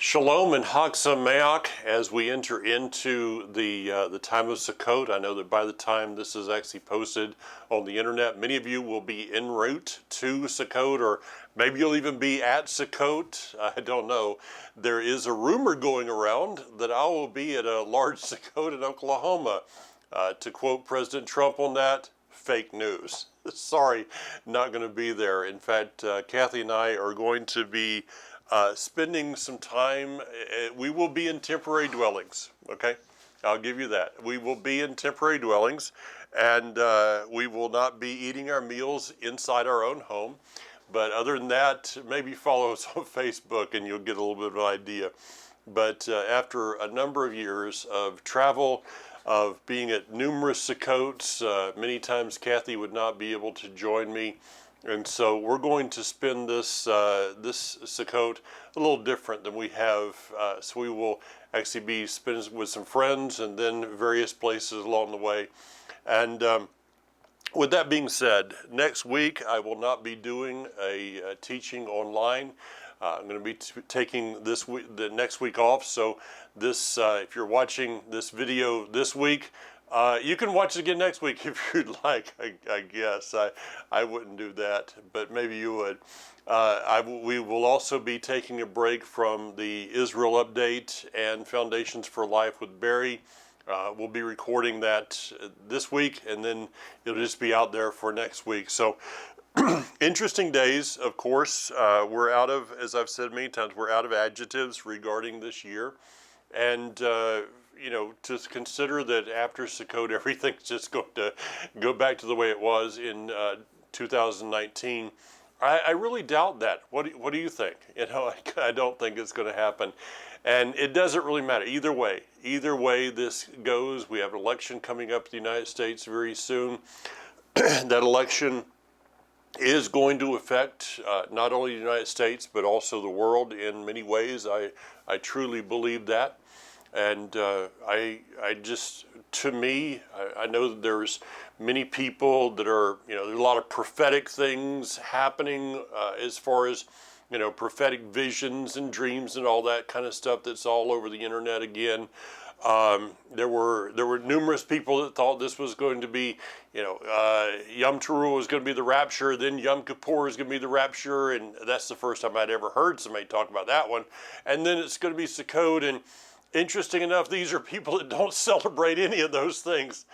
Shalom and Chag Sameach as we enter into the time of Sukkot. I know that by the time this is actually posted on the internet, many of you will be en route to Sukkot, or maybe you'll even be at Sukkot. I don't know. There is a rumor going around that I will be at a large Sukkot in Oklahoma. To quote President Trump on that, fake news. Sorry, not going to be there. In fact, Kathy and I are going to be spending some time. We will be in temporary dwellings, okay? I'll give you that. We will be in temporary dwellings, and we will not be eating our meals inside our own home. But other than that, maybe follow us on Facebook and you'll get a little bit of an idea. But after a number of years of travel, of being at numerous Sukkots, many times Kathy would not be able to join me. And so we're going to spend this Sukkot a little different than we have. So we will actually be spending with some friends and then various places along the way. And with that being said, next week I will not be doing a teaching online. I'm going to be taking the next week off. So this, if you're watching this video this week, you can watch it again next week if you'd like. I guess I wouldn't do that, but maybe you would. We will also be taking a break from the Israel update and Foundations for Life with Barry. We'll be recording that this week, and then it'll just be out there for next week. So interesting days, of course. We're out of, as I've said many times, we're out of adjectives regarding this year. And you know, to consider that after Sukkot, everything's just going to go back to the way it was in 2019. I really doubt that. What do you think? You know, I don't think it's going to happen. And it doesn't really matter. Either way this goes, we have an election coming up in the United States very soon. That election is going to affect not only the United States, but also the world in many ways. I truly believe that. And I just, to me, I know that there's many people that are, you know, there's a lot of prophetic things happening as far as, you know, prophetic visions and dreams and all that kind of stuff that's all over the internet again. There were numerous people that thought this was going to be, you know, Yom Teruah was going to be the rapture, then Yom Kippur is going to be the rapture, and that's the first time I'd ever heard somebody talk about that one. And then it's going to be Sukkot, and interesting enough, these are people that don't celebrate any of those things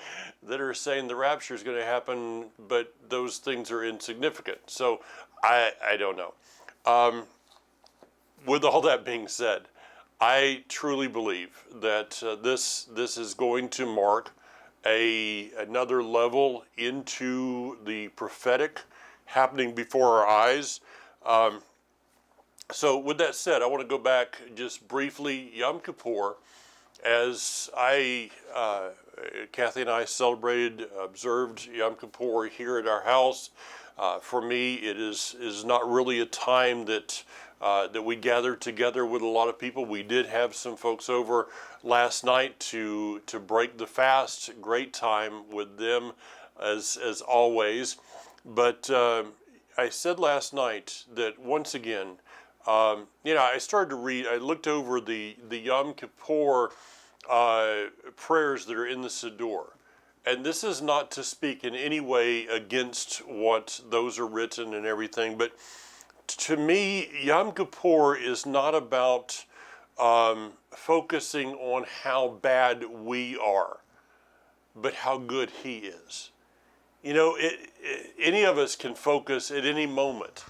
that are saying the rapture is going to happen, but those things are insignificant. So I don't know. With all that being said, I truly believe that this is going to mark another level into the prophetic happening before our eyes. So with that said, I want to go back just briefly. Yom Kippur, as Kathy and I observed Yom Kippur here at our house. For me, it is not really a time that we gather together with a lot of people. We did have some folks over last night to break the fast. Great time with them as always. But I said last night that once again, you know, I started to read. I looked over the Yom Kippur prayers that are in the Siddur. And this is not to speak in any way against what those are written and everything, but to me, Yom Kippur is not about focusing on how bad we are, but how good He is. You know, any of us can focus at any moment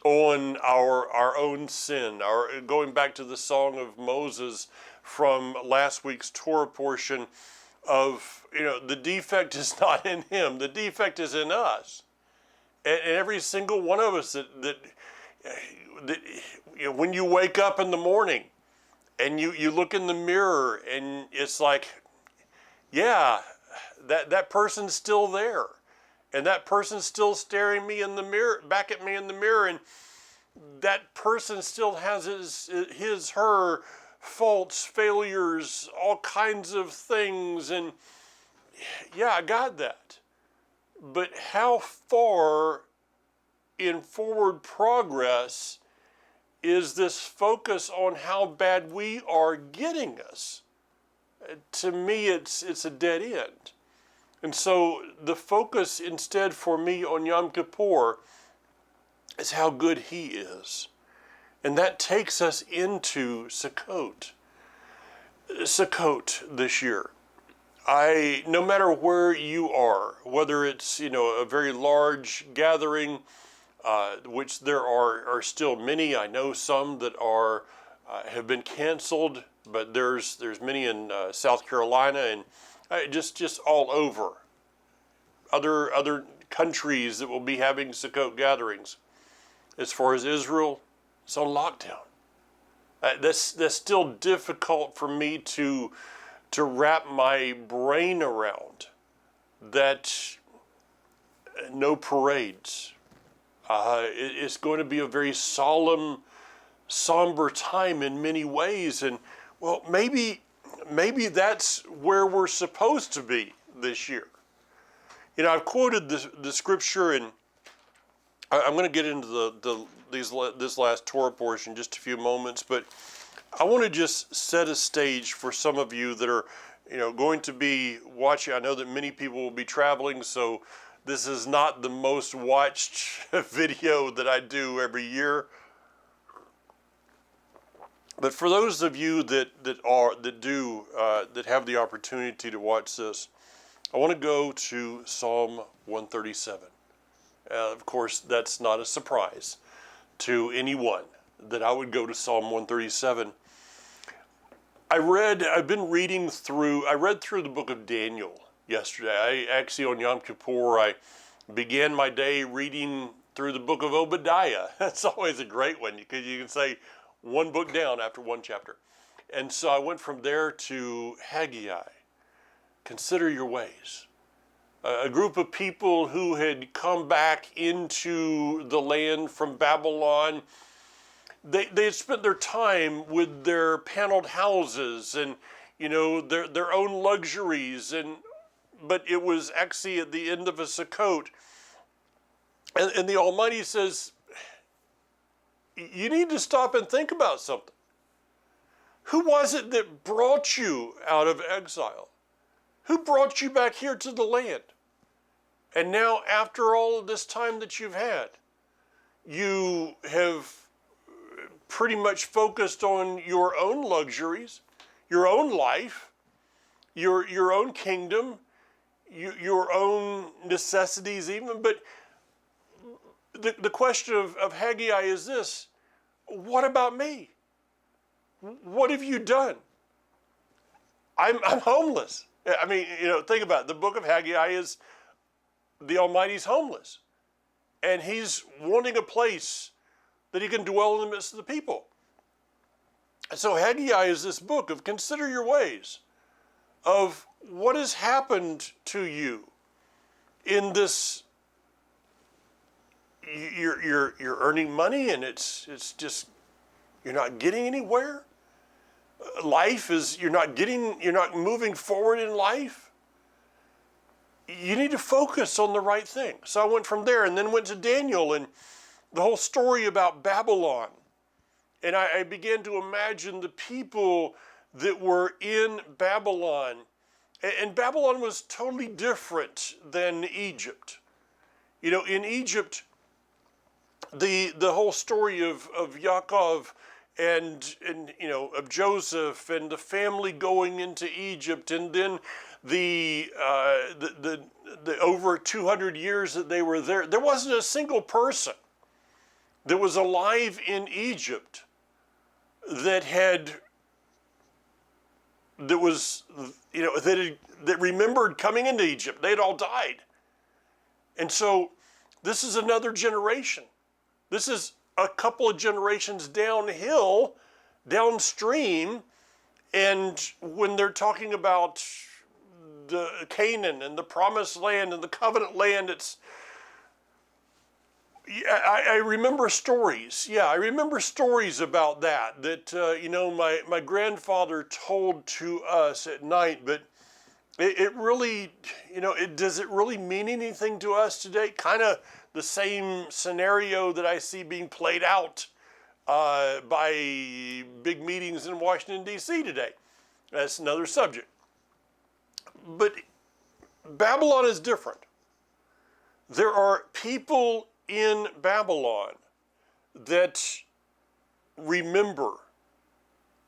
on our own sin. Going back to the song of Moses from last week's Torah portion, of, you know, the defect is not in him, the defect is in us. And every single one of us that you know, when you wake up in the morning and you look in the mirror and it's like, yeah, that person's still there. And that person's still staring me in the mirror, back at me in the mirror, and that person still has her faults, failures, all kinds of things, and yeah, I got that. But how far in forward progress is this focus on how bad we are getting us. To me, it's a dead end. And so the focus instead for me on Yom Kippur is how good he is. And that takes us into Sukkot. Sukkot this year. No matter where you are, whether it's, a very large gathering, which there are still many. I know some that have been canceled, but there's many in South Carolina and just all over. Other countries that will be having Sukkot gatherings. As far as Israel, it's on lockdown. That's still difficult for me to wrap my brain around. That no parades. It's going to be a very solemn, somber time in many ways, and well, maybe that's where we're supposed to be this year. I've quoted the scripture, and I'm going to get into this last Torah portion in just a few moments, but I want to just set a stage for some of you that are, going to be watching. I know that many people will be traveling, so this is not the most watched video that I do every year. But for those of you that have the opportunity to watch this, I want to go to Psalm 137. Of course, that's not a surprise to anyone that I would go to Psalm 137. I read through the book of Daniel yesterday. On Yom Kippur, I began my day reading through the book of Obadiah. That's always a great one because you can say one book down after one chapter. And so I went from there to Haggai. Consider your ways. A group of people who had come back into the land from Babylon. They had spent their time with their paneled houses and their own luxuries, but it was actually at the end of a Sukkot, and the Almighty says, you need to stop and think about something. Who was it that brought you out of exile? Who brought you back here to the land? And now, after all of this time that you've had, you have pretty much focused on your own luxuries, your own life, your own kingdom, your own necessities even. But the question of Haggai is this: what about me? What have you done? I'm homeless. I mean, think about it. The book of Haggai is the Almighty's homeless, and he's wanting a place that he can dwell in the midst of the people. And so Haggai is this book of consider your ways, of what has happened to you in this. You're earning money and it's just you're not getting anywhere. Life is you're not moving forward in life. You need to focus on the right thing. So I went from there and then went to Daniel and the whole story about Babylon. And I began to imagine the people that were in Babylon. And Babylon was totally different than Egypt. In Egypt, the whole story of Yaakov and of Joseph and the family going into Egypt, and then the over 200 years that they were there, there wasn't a single person that was alive in Egypt that remembered coming into Egypt. They had all died. And so this is another generation. This is a couple of generations downstream, and when they're talking about the Canaan and the promised land and the covenant land, I remember stories. Yeah, I remember stories about that my grandfather told to us at night, but it really, does it really mean anything to us today? Kind of the same scenario that I see being played out by big meetings in Washington, D.C. today. That's another subject. But Babylon is different. There are people in Babylon that remember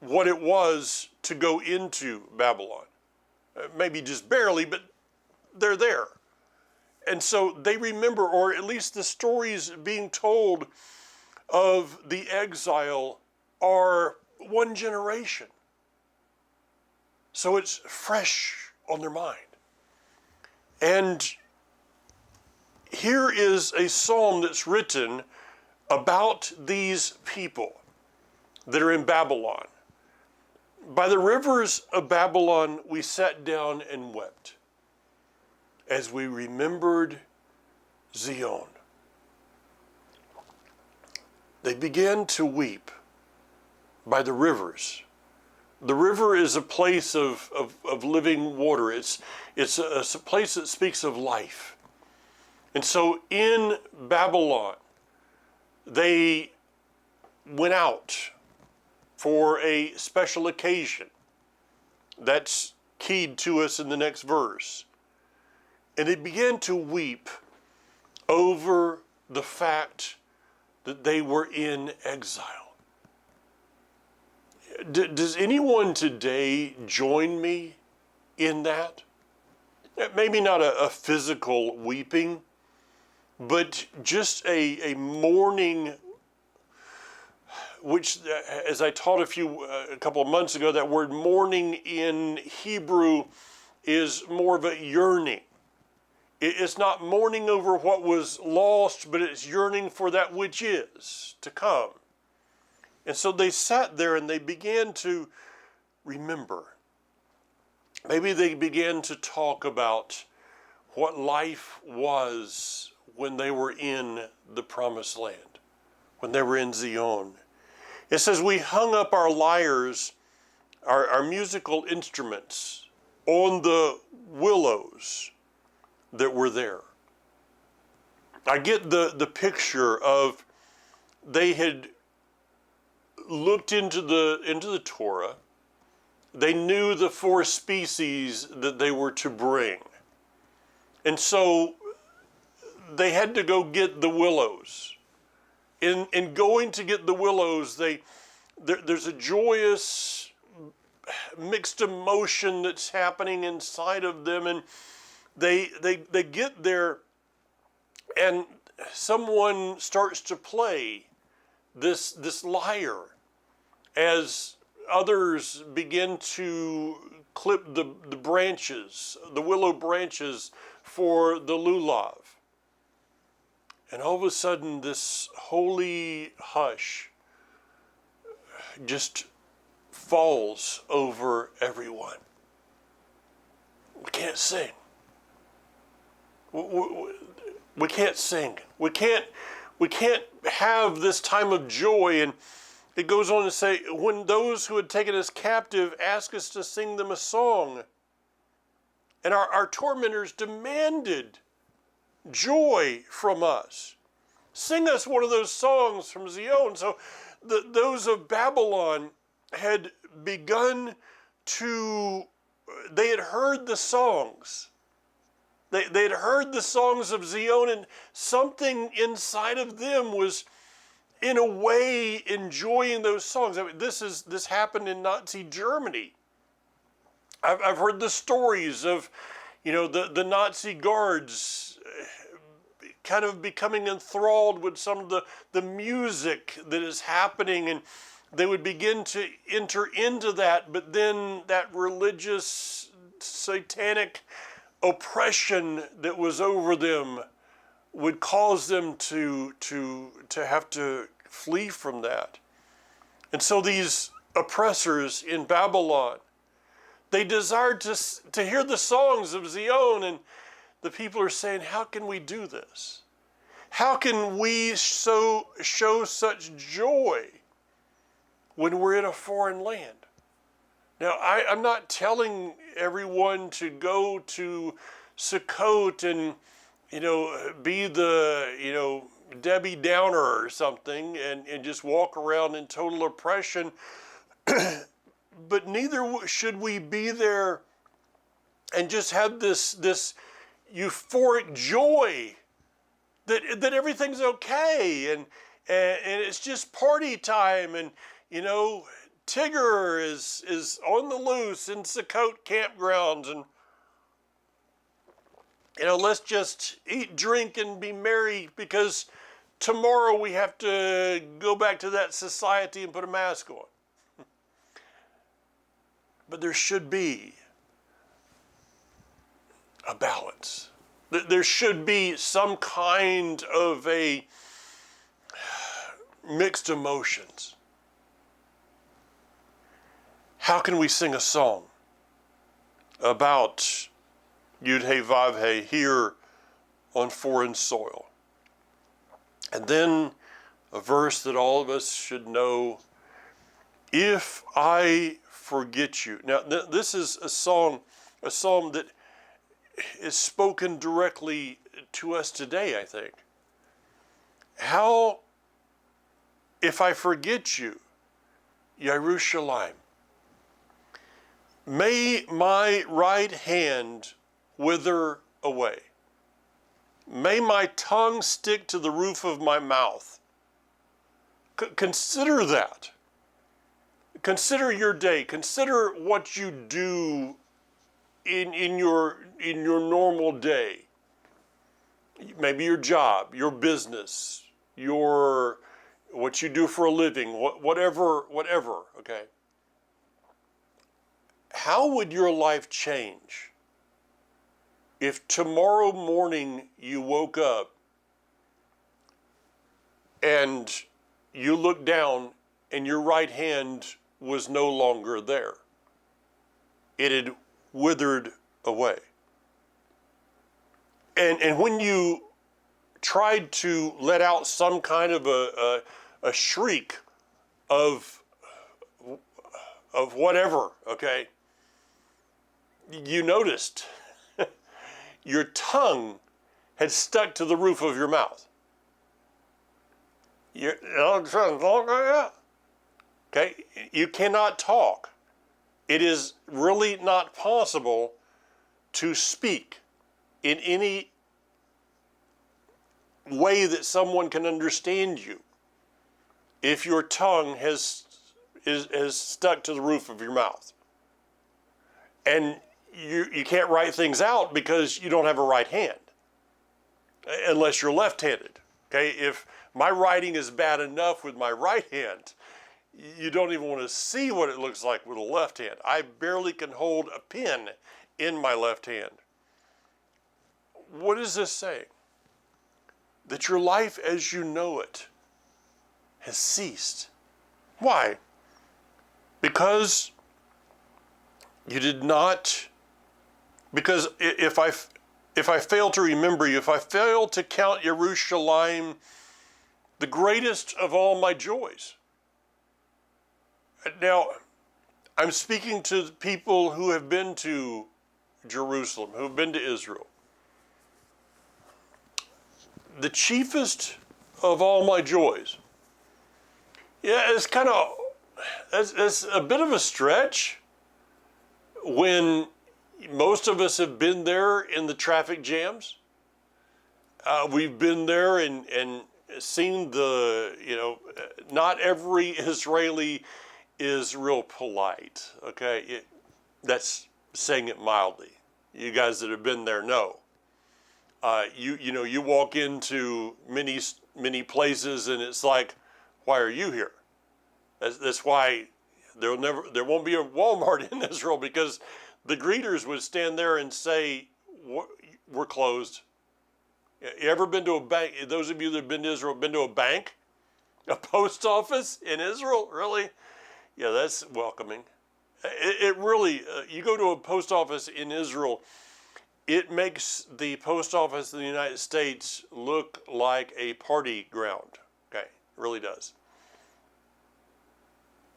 what it was to go into Babylon. Maybe just barely, but they're there. And so they remember, or at least the stories being told of the exile are one generation. So it's fresh on their mind. And here is a psalm that's written about these people that are in Babylon. By the rivers of Babylon, we sat down and wept as we remembered Zion. They began to weep by the rivers. The river is a place of living water. It's a place that speaks of life. And so in Babylon, they went out for a special occasion. That's keyed to us in the next verse. And they began to weep over the fact that they were in exile. Does anyone today join me in that? Maybe not a physical weeping, but just a mourning, which, as I taught a couple of months ago, that word mourning in Hebrew is more of a yearning. It's not mourning over what was lost, but it's yearning for that which is to come. And so they sat there and they began to remember. Maybe they began to talk about what life was when they were in the promised land, when they were in Zion. It says, we hung up our lyres, our musical instruments, on the willows that were there. I get the picture of they had looked into the Torah. They knew the 4 species that they were to bring. And so they had to go get the willows. In going to get the willows, there's a joyous mixed emotion that's happening inside of them, and they get there, and someone starts to play this lyre as others begin to clip the branches, the willow branches for the lulav. And all of a sudden, this holy hush just falls over everyone. We can't sing. We can't sing. We can't have this time of joy. And it goes on to say, when those who had taken us captive asked us to sing them a song, and our tormentors demanded joy from us. Sing us one of those songs from Zion. So those of Babylon had begun to, they had heard the songs. They had heard the songs of Zion, and something inside of them was, in a way, enjoying those songs. I mean, this happened in Nazi Germany. I've heard the stories of, the Nazi guards kind of becoming enthralled with some of the music that is happening, and they would begin to enter into that, but then that religious, satanic oppression that was over them would cause them to have to flee from that. And so these oppressors in Babylon, they desired to hear the songs of Zion, and the people are saying, how can we do this? How can we show such joy when we're in a foreign land? Now, I'm not telling everyone to go to Sukkot be the, Debbie Downer or something and just walk around in total oppression. But neither should we be there and just have this euphoric joy that everything's okay and it's just party time and Tigger is on the loose in Sukkot campgrounds and let's just eat, drink, and be merry because tomorrow we have to go back to that society and put a mask on. But there should be a balance. There should be some kind of a mixed emotions. How can we sing a song about Yud Hey Vav Hey here on foreign soil? And then a verse that all of us should know, if I forget you. Now, this is a psalm that is spoken directly to us today, I think. How, if I forget you, Yerushalayim, may my right hand wither away. May my tongue stick to the roof of my mouth. Consider that. Consider your day. Consider what you do in your normal day. Maybe your job, your business, what you do for a living, whatever, okay? How would your life change if tomorrow morning you woke up and you looked down and your right hand was no longer there? It had withered away. And when you tried to let out some kind of a shriek of whatever, okay, you noticed your tongue had stuck to the roof of your mouth. Okay, you cannot talk. It is really not possible to speak in any way that someone can understand you if your tongue has stuck to the roof of your mouth. And you can't write things out because you don't have a right hand, unless you're left-handed. Okay, if my writing is bad enough with my right hand, you don't even want to see what it looks like with a left hand. I barely can hold a pen in my left hand. What is this saying? That your life as you know it has ceased. Why? Because you did not, because if I fail to remember you, if I fail to count Yerushalayim the greatest of all my joys. Now, I'm speaking to people who have been to Jerusalem, who have been to Israel. The chiefest of all my joys. Yeah, it's a bit of a stretch when most of us have been there in the traffic jams. We've been there and seen not every Israeli is real polite, okay? That's saying it mildly. You guys that have been there know. You walk into many places and it's like, why are you here? That's why there won't be a Walmart in Israel, because the greeters would stand there and say, we're closed. You ever been to a bank? Those of you that have been to Israel, been to a bank? A post office in Israel? Really? Yeah, that's welcoming. It really, you go to a post office in Israel, it makes the post office in the United States look like a party ground. Okay, it really does.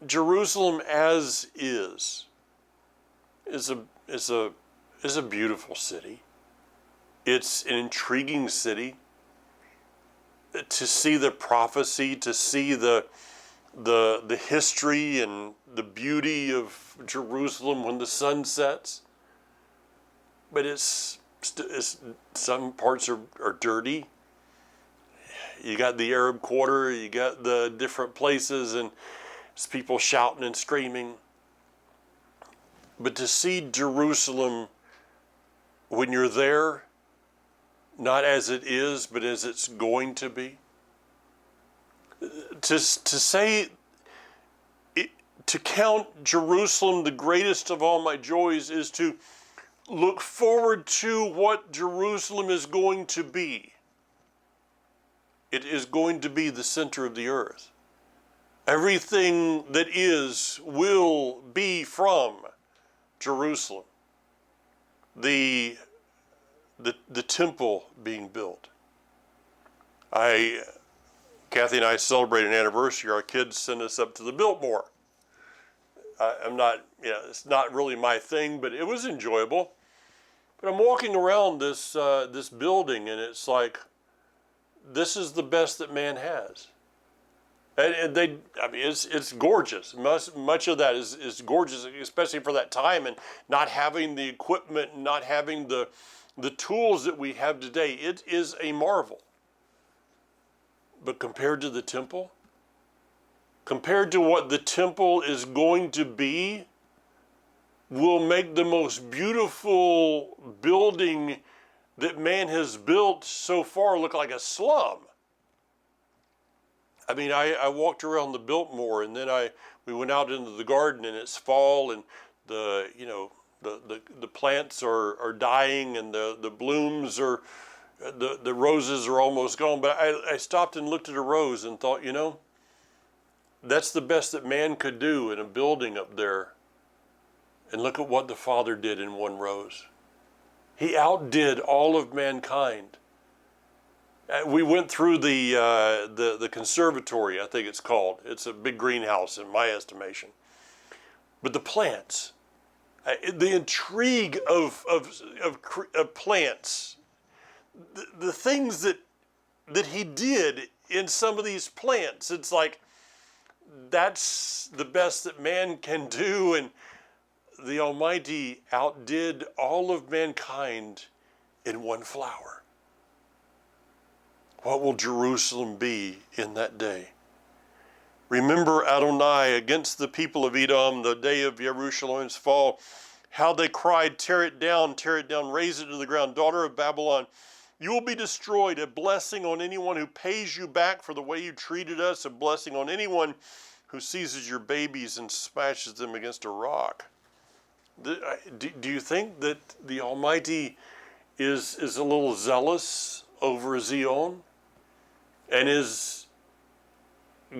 Jerusalem as is a beautiful city. It's an intriguing city. To see the prophecy, to see the history and the beauty of Jerusalem when the sun sets. But it's some parts are dirty. You got the Arab Quarter, you got the different places, and it's people shouting and screaming. But to see Jerusalem when you're there, not as it is, but as it's going to be. To say, to count Jerusalem the greatest of all my joys is to look forward to what Jerusalem is going to be. It is going to be the center of the earth. Everything that is will be from Jerusalem. The temple being built. Kathy and I celebrate an anniversary. Our kids sent us up to the Biltmore. It's not really my thing, but it was enjoyable. But I'm walking around this building, and it's like, this is the best that man has. And it's gorgeous. Much of that is gorgeous, especially for that time, and not having the equipment, and not having the tools that we have today. It is a marvel. But compared to the temple, compared to what the temple is going to be, will make the most beautiful building that man has built so far look like a slum. I mean, I walked around the Biltmore, and then we went out into the garden, and it's fall, and the plants are dying, and the blooms are, the roses are almost gone. But I stopped and looked at a rose and thought, that's the best that man could do in a building up there. And look at what the Father did in one rose. He outdid all of mankind. We went through the conservatory, I think it's called. It's a big greenhouse in my estimation. But the plants, the intrigue of plants, the things that he did in some of these plants, it's like, that's the best that man can do, and the Almighty outdid all of mankind in one flower. What will Jerusalem be in that day? Remember Adonai against the people of Edom, the day of Jerusalem's fall, how they cried, tear it down, raze it to the ground. Daughter of Babylon, you will be destroyed. A blessing on anyone who pays you back for the way you treated us. A blessing on anyone who seizes your babies and smashes them against a rock. Do you think that the Almighty is a little zealous over Zion and is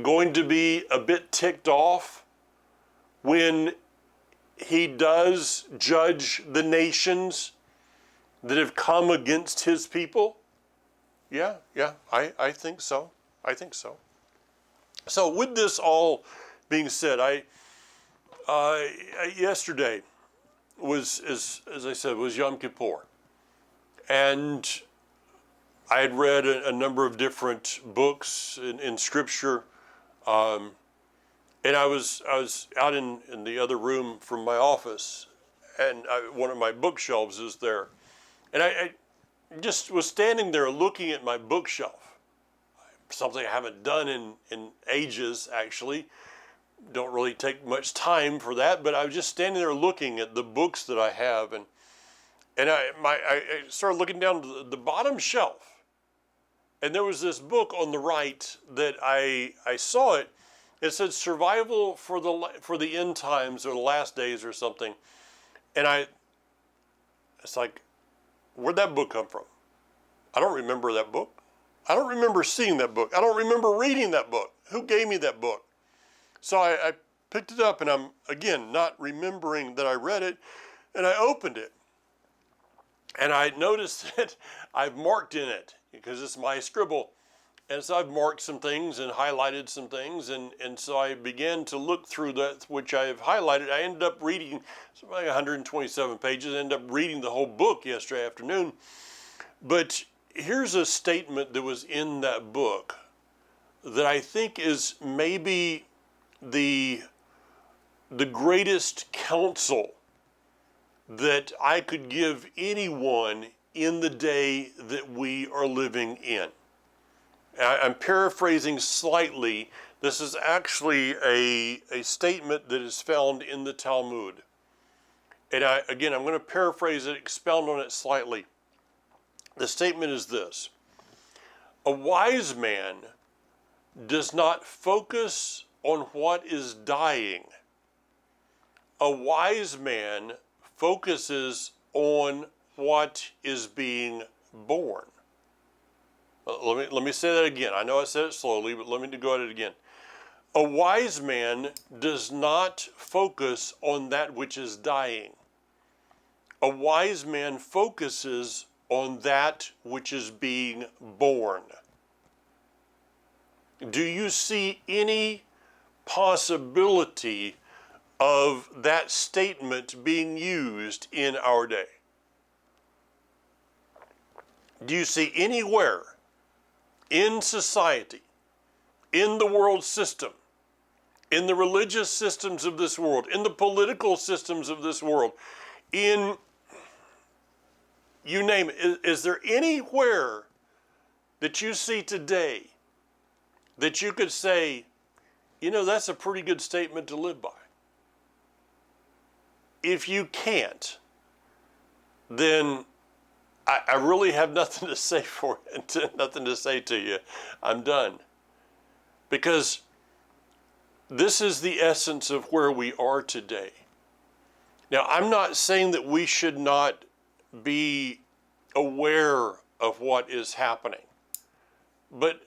going to be a bit ticked off when he does judge the nations that have come against his people? Yeah, I think so. I think so. So with this all being said, yesterday was, as I said, was Yom Kippur. And I had read a number of different books in Scripture. And I was out in the other room from my office, and one of my bookshelves is there. And I just was standing there looking at my bookshelf. Something I haven't done in ages, actually. Don't really take much time for that, but I was just standing there looking at the books that I have, and I started looking down to the bottom shelf, and there was this book on the right that I saw it. It said "Survival for the End Times" or the Last Days or something, and it's like, where'd that book come from? I don't remember that book. I don't remember seeing that book. I don't remember reading that book. Who gave me that book? So I picked it up, and I'm, again, not remembering that I read it, and I opened it. And I noticed that I've marked in it, because it's my scribble. And so I've marked some things and highlighted some things, and so I began to look through that which I have highlighted. I ended up reading something like 127 pages. I ended up reading the whole book yesterday afternoon. But here's a statement that was in that book that I think is maybe the greatest counsel that I could give anyone in the day that we are living in. I'm paraphrasing slightly. This is actually a statement that is found in the Talmud. And I'm going to paraphrase it, expound on it slightly. The statement is this: a wise man does not focus on what is dying. A wise man focuses on what is being born. Let me say that again. I know I said it slowly, but let me go at it again. A wise man does not focus on that which is dying. A wise man focuses on that which is being born. Do you see any possibility of that statement being used in our day? Do you see anywhere in society, in the world system, in the religious systems of this world, in the political systems of this world, in you name it, is there anywhere that you see today that you could say, you know, that's a pretty good statement to live by? If you can't, then I really have nothing to say for it, nothing to say to you. I'm done. Because this is the essence of where we are today. Now, I'm not saying that we should not be aware of what is happening. But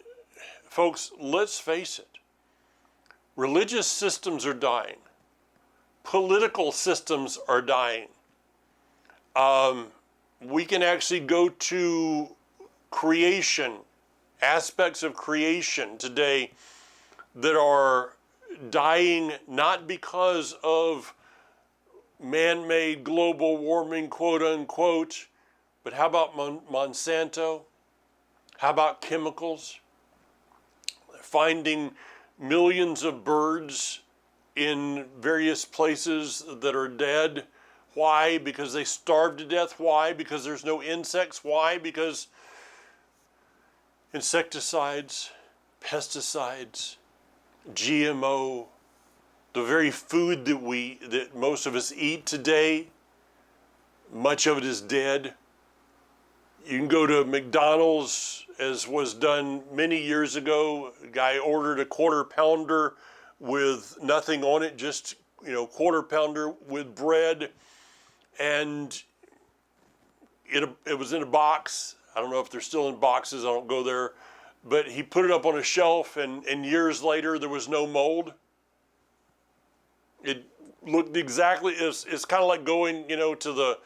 folks, let's face it. Religious systems are dying. Political systems are dying. We can actually go to creation, aspects of creation today that are dying not because of man-made global warming, quote unquote, but how about Monsanto? How about chemicals? Finding millions of birds in various places that are dead. Why? Because they starved to death. Why? Because there's no insects. Why? Because insecticides, pesticides, GMO, the very food that most of us eat today, much of it is dead. You can go to McDonald's, as was done many years ago. A guy ordered a quarter pounder with nothing on it, just, quarter pounder with bread. And it was in a box. I don't know if they're still in boxes. I don't go there. But he put it up on a shelf, and years later, there was no mold. It looked exactly, it's kind of like going, to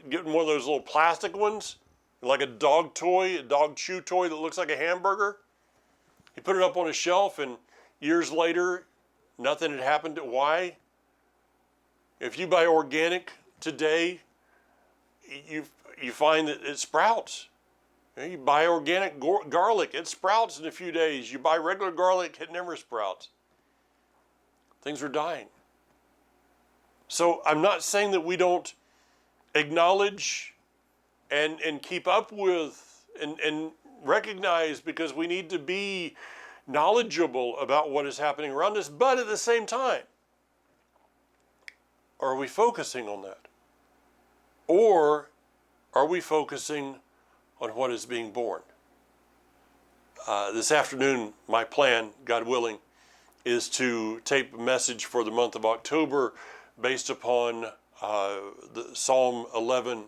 getting one of those little plastic ones, like a dog toy, a dog chew toy that looks like a hamburger. He put it up on a shelf, and years later, nothing had happened. Why? If you buy organic today, you find that it sprouts. You buy organic garlic, it sprouts in a few days. You buy regular garlic, it never sprouts. Things are dying. So I'm not saying that we don't acknowledge and keep up with and recognize, because we need to be knowledgeable about what is happening around us, but at the same time, are we focusing on that? Or are we focusing on what is being born? This afternoon, my plan, God willing, is to tape a message for the month of October based upon the Psalm 11,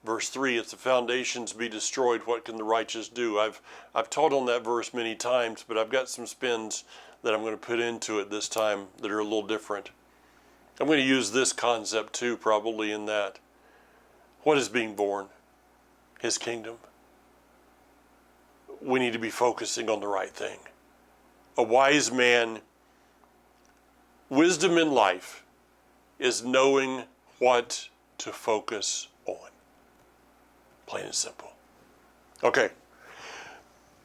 verse 3. If the foundations be destroyed, what can the righteous do? I've taught on that verse many times, but I've got some spins that I'm going to put into it this time that are a little different. I'm going to use this concept too, probably in that. What is being born? His kingdom. We need to be focusing on the right thing. A wise man, wisdom in life is knowing what to focus on. Plain and simple. Okay,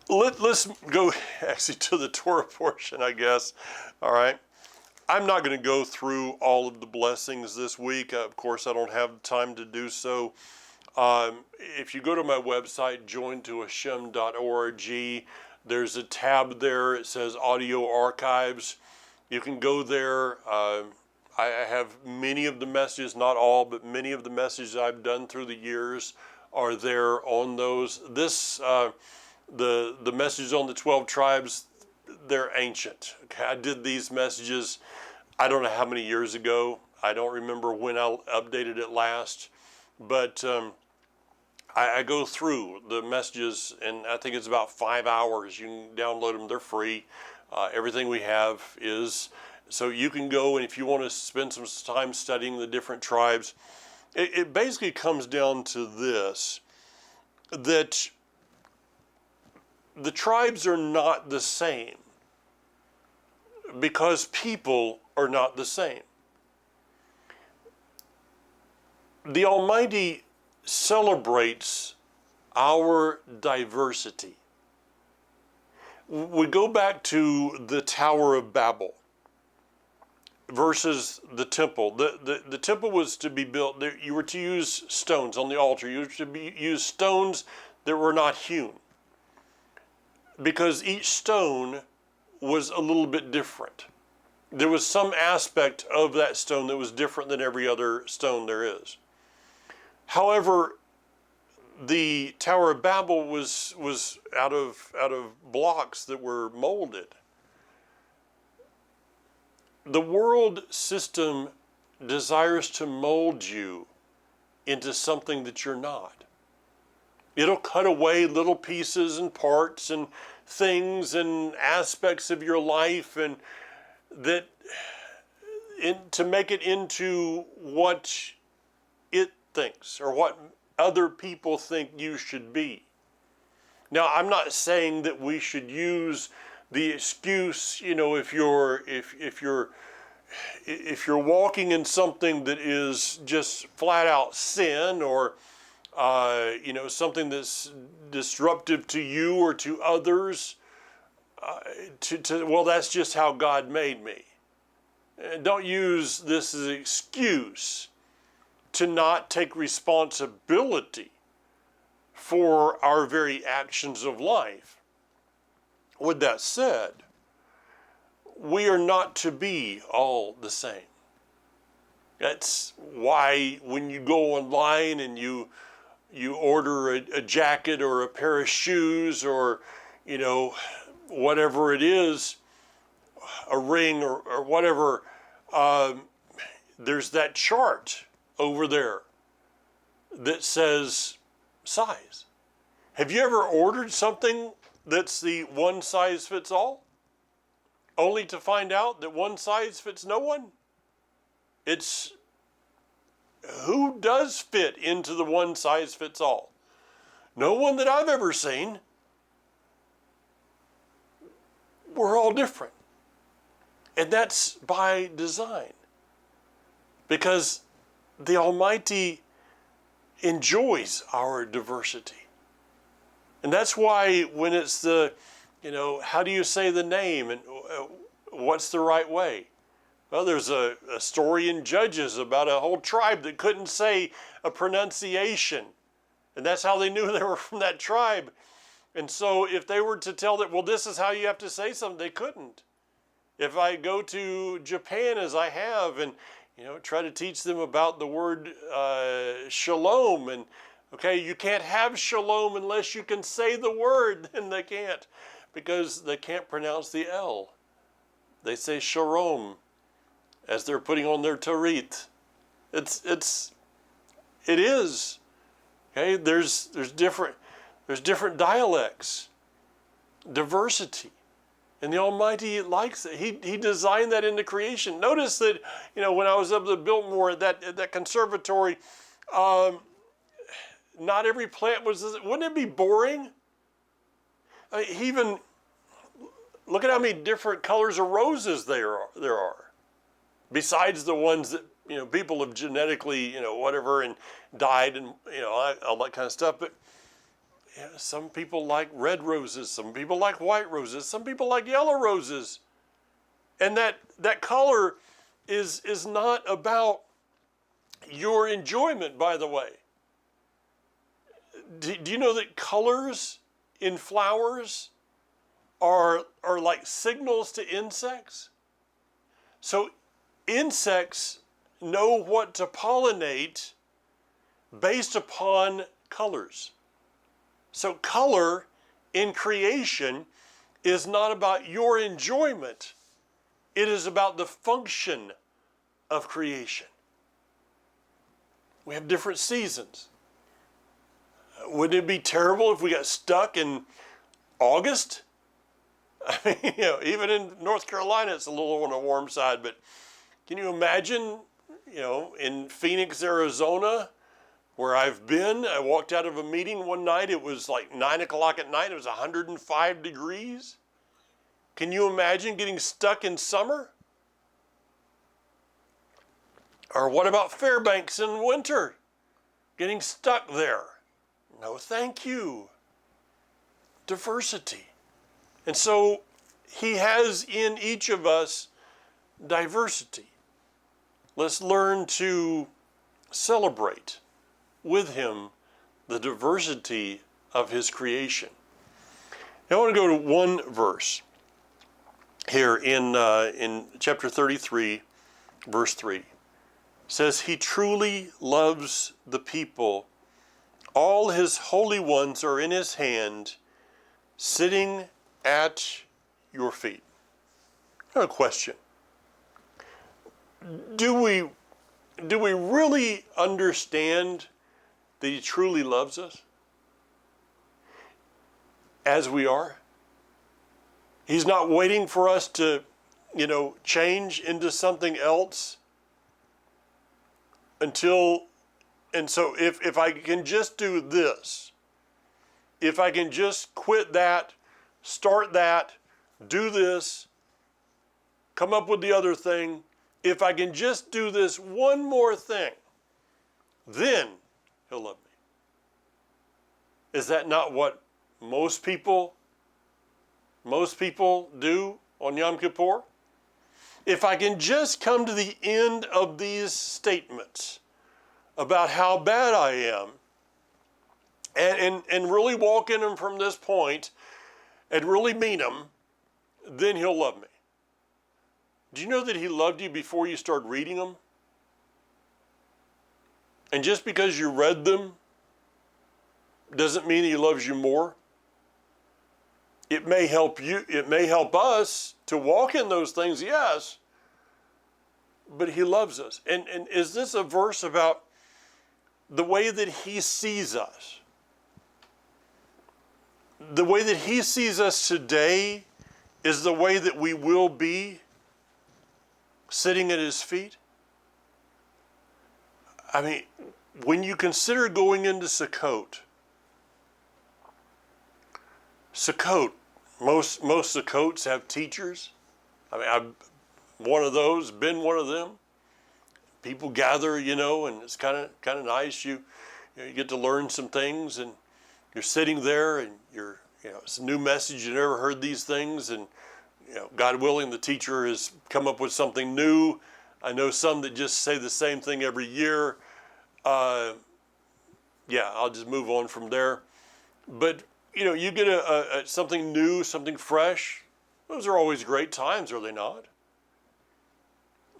let's go actually to the Torah portion, I guess. All right. I'm not going to go through all of the blessings this week. Of course, I don't have time to do so. If you go to my website, jointohashem.org, there's a tab there. It says Audio Archives. You can go there. I have many of the messages, not all, but many of the messages I've done through the years are there on those. The messages on the 12 tribes, they're ancient. Okay, I did these messages, I don't know how many years ago. I don't remember when I updated it last, but I go through the messages, and I think it's about 5 hours. You can download them, they're free. Everything we have is, so you can go, and if you want to spend some time studying the different tribes, it basically comes down to this, that the tribes are not the same because people are not the same. The Almighty celebrates our diversity. We go back to the Tower of Babel versus the temple. The temple was to be built, you were to use stones on the altar. You were to use stones that were not hewn, because each stone was a little bit different. There was some aspect of that stone that was different than every other stone there is. However, the Tower of Babel was out of blocks that were molded. The world system desires to mold you into something that you're not. It'll cut away little pieces and parts and things and aspects of your life, and that to make it into what it thinks or what other people think you should be. Now, I'm not saying that we should use the excuse, if you're walking in something that is just flat out sin, or something that's disruptive to you or to others, well, that's just how God made me. Don't use this as an excuse to not take responsibility for our very actions of life. With that said, we are not to be all the same. That's why when you go online and you order a jacket or a pair of shoes, or whatever it is, a ring or whatever, there's that chart over there that says size. Have you ever ordered something that's the one size fits all, only to find out that one size fits no one? It's who does fit into the one size fits all? No one that I've ever seen. We're all different. And that's by design, because the Almighty enjoys our diversity. And that's why when it's how do you say the name, and what's the right way? Well, there's a story in Judges about a whole tribe that couldn't say a pronunciation. And that's how they knew they were from that tribe. And so if they were to tell that, well, this is how you have to say something, they couldn't. If I go to Japan, as I have, and try to teach them about the word shalom, and okay, you can't have shalom unless you can say the word, then they can't, because they can't pronounce the L. They say shalom as they're putting on their tarit. It is. Okay, there's different dialects, diversity. And the Almighty likes it. He designed that into creation. Notice that, when I was up at Biltmore at that conservatory, not every plant was, wouldn't it be boring? Even, look at how many different colors of roses there are. Besides the ones that, people have genetically, whatever, and died, and, all that kind of stuff. But some people like red roses, some people like white roses, some people like yellow roses. And that color is not about your enjoyment, by the way. Do you know that colors in flowers are like signals to insects? So insects know what to pollinate based upon colors. So color in creation is not about your enjoyment. It is about the function of creation. We have different seasons. Wouldn't it be terrible if we got stuck in August? I mean, even in North Carolina, it's a little on the warm side, but can you imagine, in Phoenix, Arizona, where I've been? I walked out of a meeting one night, it was like 9 o'clock at night, it was 105 degrees. Can you imagine getting stuck in summer? Or what about Fairbanks in winter? Getting stuck there? No, thank you. Diversity. And so he has in each of us diversity. Let's learn to celebrate with him the diversity of his creation. Now I want to go to one verse here in chapter 33, verse 3. It says, he truly loves the people. All his holy ones are in his hand, sitting at your feet. I have a question. Do we really understand that he truly loves us as we are? He's not waiting for us to, change into something else until, and so if I can just do this, if I can just quit that, start that, do this, come up with the other thing, if I can just do this one more thing, then he'll love me. Is that not what most people do on Yom Kippur? If I can just come to the end of these statements about how bad I am and really walk in them from this point and really mean them, then he'll love me. Do you know that he loved you before you started reading them? And just because you read them doesn't mean he loves you more. It may help you, it may help us to walk in those things, yes, but he loves us. And is this a verse about the way that he sees us? The way that he sees us today is the way that we will be sitting at his feet? I mean, when you consider going into Sukkot, most Sukkots have teachers. I mean, I've one of those, been one of them. People gather, and it's kind of nice. You get to learn some things, and you're sitting there, and it's a new message. You never heard these things, and God willing, the teacher has come up with something new. I know some that just say the same thing every year. I'll just move on from there. But you get something new, something fresh. Those are always great times, are they not?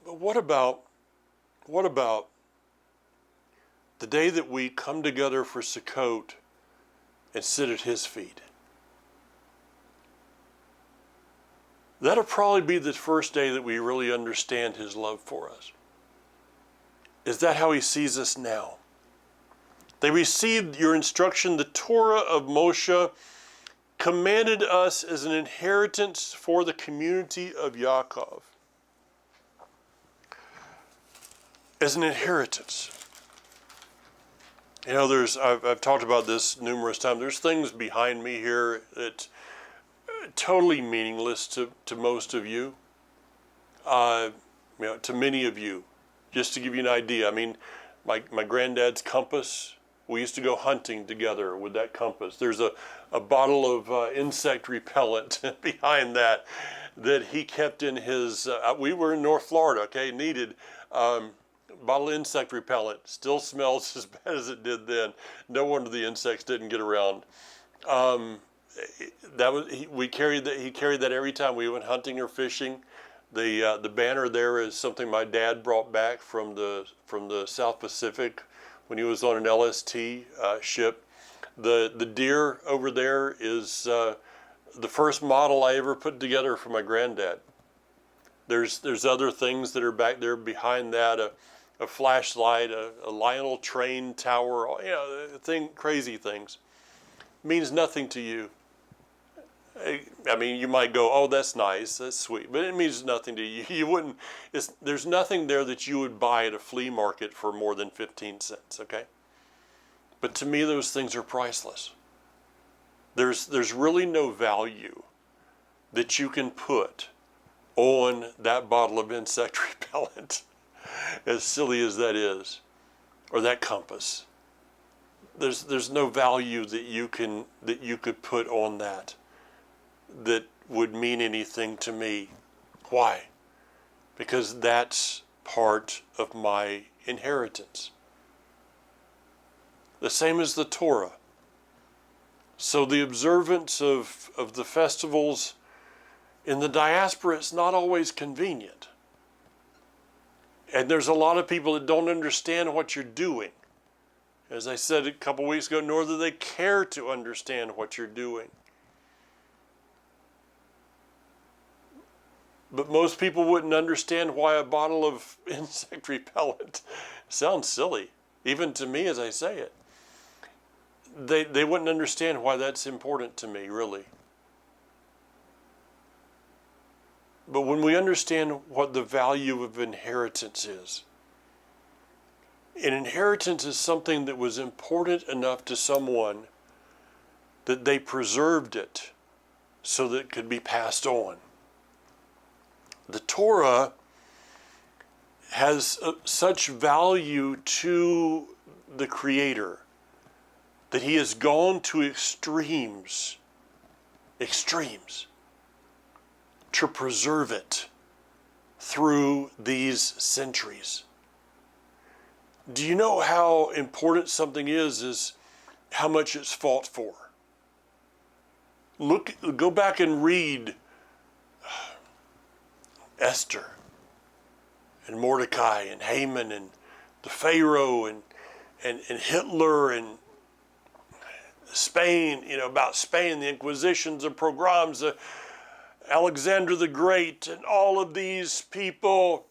But what about the day that we come together for Sukkot and sit at his feet? That'll probably be the first day that we really understand his love for us. Is that how he sees us now? They received your instruction, the Torah of Moshe, commanded us as an inheritance for the community of Yaakov. As an inheritance. I've talked about this numerous times. There's things behind me here that totally meaningless to most of you, to many of you. Just to give you an idea, I mean, my granddad's compass, We used to go hunting together with that compass. There's a bottle of insect repellent behind that he kept in his, we were in North Florida, okay, needed bottle of insect repellent. Still smells as bad as it did then. No wonder the insects didn't get around. He carried that every time we went hunting or fishing. The banner there is something my dad brought back from the South Pacific when he was on an LST ship. The deer over there is the first model I ever put together for my granddad. There's other things that are back there behind that, a flashlight, a Lionel train tower, crazy things. Means nothing to you. I mean, you might go, oh, that's nice, that's sweet, but it means nothing to you. You wouldn't. There's nothing there that you would buy at a flea market for more than 15 cents. Okay. But to me, those things are priceless. There's really no value that you can put on that bottle of insect repellent, as silly as that is, or that compass. There's no value that you could put on that would mean anything to me. Why? Because that's part of my inheritance. The same as the Torah. So the observance of the festivals in the diaspora is not always convenient. And there's a lot of people that don't understand what you're doing. As I said a couple weeks ago, nor do they care to understand what you're doing. But most people wouldn't understand why a bottle of insect repellent sounds silly, even to me as I say it. They wouldn't understand why that's important to me, really. But when we understand what the value of inheritance is, an inheritance is something that was important enough to someone that they preserved it so that it could be passed on. The Torah has such value to the Creator that He has gone to extremes to preserve it through these centuries. Do you know how important something is how much it's fought for? Go back and read Esther and Mordecai and Haman and the Pharaoh and Hitler and Spain, about Spain, the Inquisitions, the pogroms, Alexander the Great, and all of these people.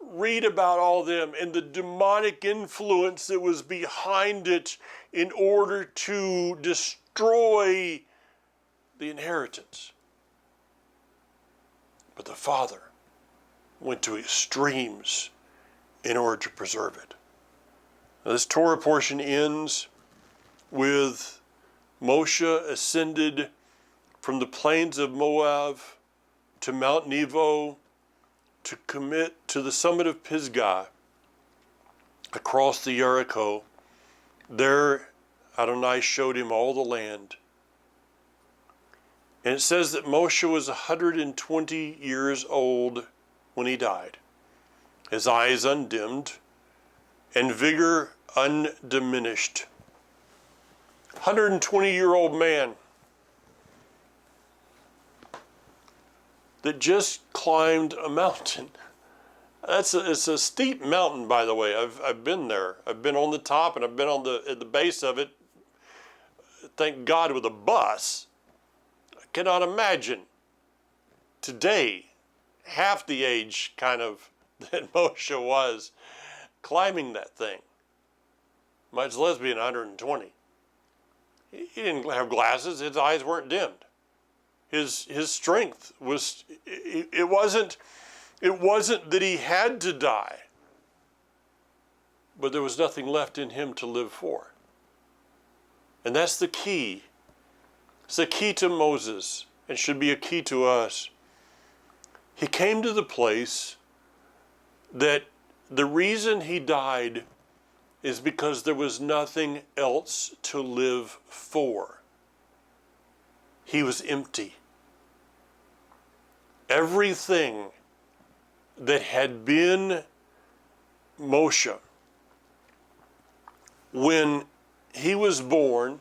Read about all of them and the demonic influence that was behind it in order to destroy the inheritance. But the Father went to extremes in order to preserve it. Now, this Torah portion ends with Moshe ascended from the plains of Moab to Mount Nebo to commit to the summit of Pisgah across the Jericho. There Adonai showed him all the land. And it says that Moshe was 120 years old when he died, his eyes undimmed and vigor undiminished. 120-year-old man that just climbed a mountain. It's a steep mountain, by the way. I've been there. I've been on the top and I've been at the base of it. Thank God, with a bus. I cannot imagine today half the age kind of that Moshe was climbing that thing. Much less being 120. He didn't have glasses. His eyes weren't dimmed. His strength was, it wasn't that he had to die, but there was nothing left in him to live for. And that's the key. It's the key to Moses and should be a key to us. He came to the place that the reason he died is because there was nothing else to live for. He was empty. Everything that had been Moshe, when he was born,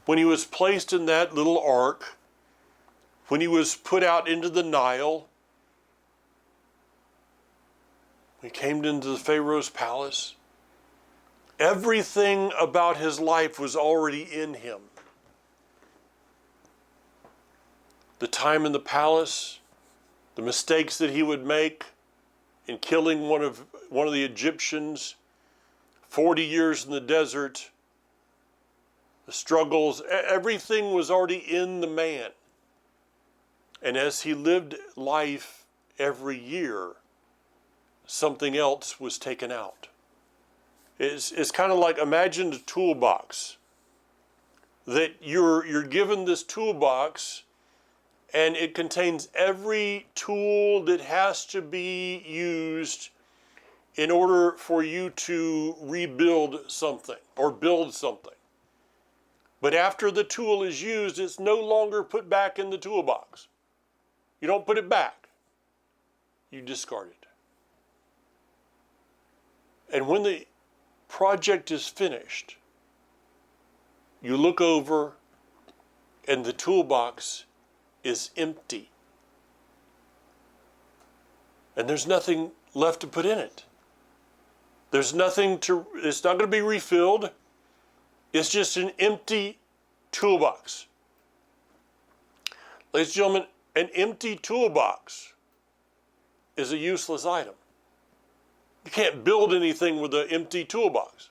when he was placed in that little ark, when he was put out into the Nile, when he came into the Pharaoh's palace, everything about his life was already in him. The time in the palace, the mistakes that he would make in killing one of the Egyptians, 40 years in the desert, the struggles, everything was already in the man. And as he lived life every year, something else was taken out. It's kind of like, imagine a toolbox. That you're given this toolbox, and it contains every tool that has to be used in order for you to rebuild something or build something. But after the tool is used, it's no longer put back in the toolbox. You don't put it back. You discard it. And when the project is finished, you look over and the toolbox is empty. And there's nothing left to put in it. It's not going to be refilled. It's just an empty toolbox. Ladies and gentlemen, an empty toolbox is a useless item. You can't build anything with an empty toolbox.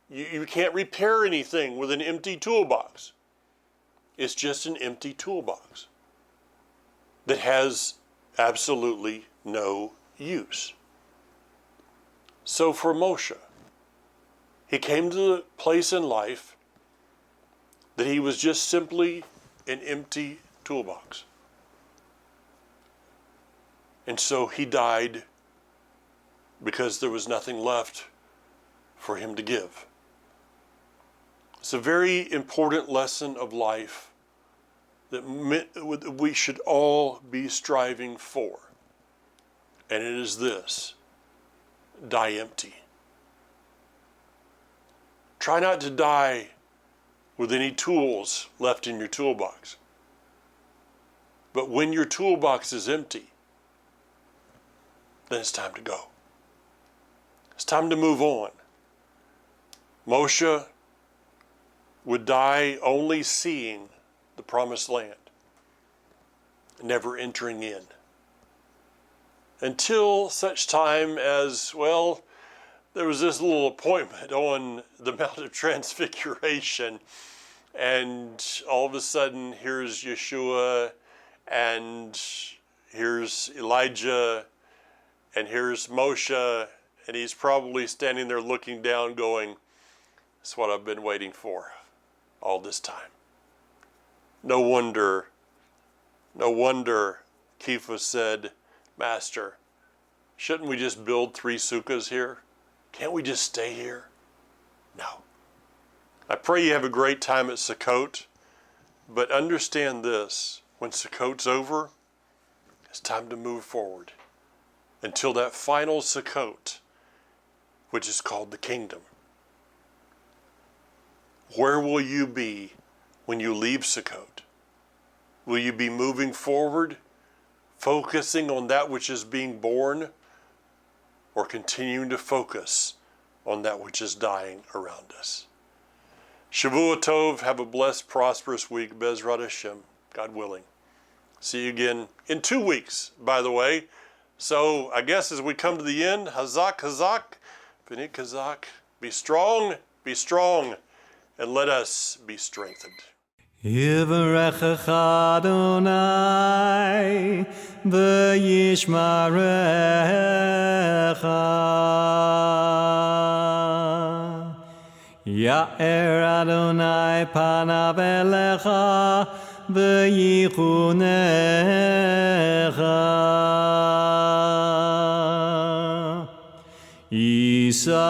You can't repair anything with an empty toolbox. It's just an empty toolbox that has absolutely no use. So for Moshe, he came to the place in life that he was just simply an empty toolbox. And so he died because there was nothing left for him to give. It's a very important lesson of life that we should all be striving for. And it is this: die empty. Try not to die with any tools left in your toolbox. But when your toolbox is empty, then it's time to go. It's time to move on. Moshe would die only seeing the promised land, never entering in. Until such time as, well, there was this little appointment on the Mount of Transfiguration, and all of a sudden here's Yeshua, and here's Elijah, and here's Moshe, and he's probably standing there looking down going, "That's what I've been waiting for all this time." No wonder Kepha said, "Master, shouldn't we just build 3 sukkahs here? Can't we just stay here?" No. I pray you have a great time at Sukkot, but understand this: when Sukkot's over, it's time to move forward until that final Sukkot, which is called the kingdom. Where will you be when you leave Sukkot? Will you be moving forward, focusing on that which is being born, or continuing to focus on that which is dying around us? Shavua Tov, have a blessed, prosperous week, Bezrat Hashem, God willing. See you again in 2 weeks, by the way. So I guess as we come to the end, Hazak, Hazak, V'nit Hazak, be strong, and let us be strengthened. Yivarechecha Adonai v'yishmarecha. Ya'er Adonai panav elecha v'yichunecha. Yisa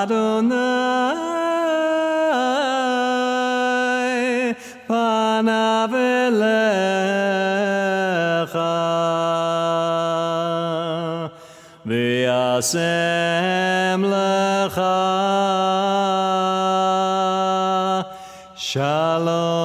Adonai panav elecha v'yasem lecha shalom.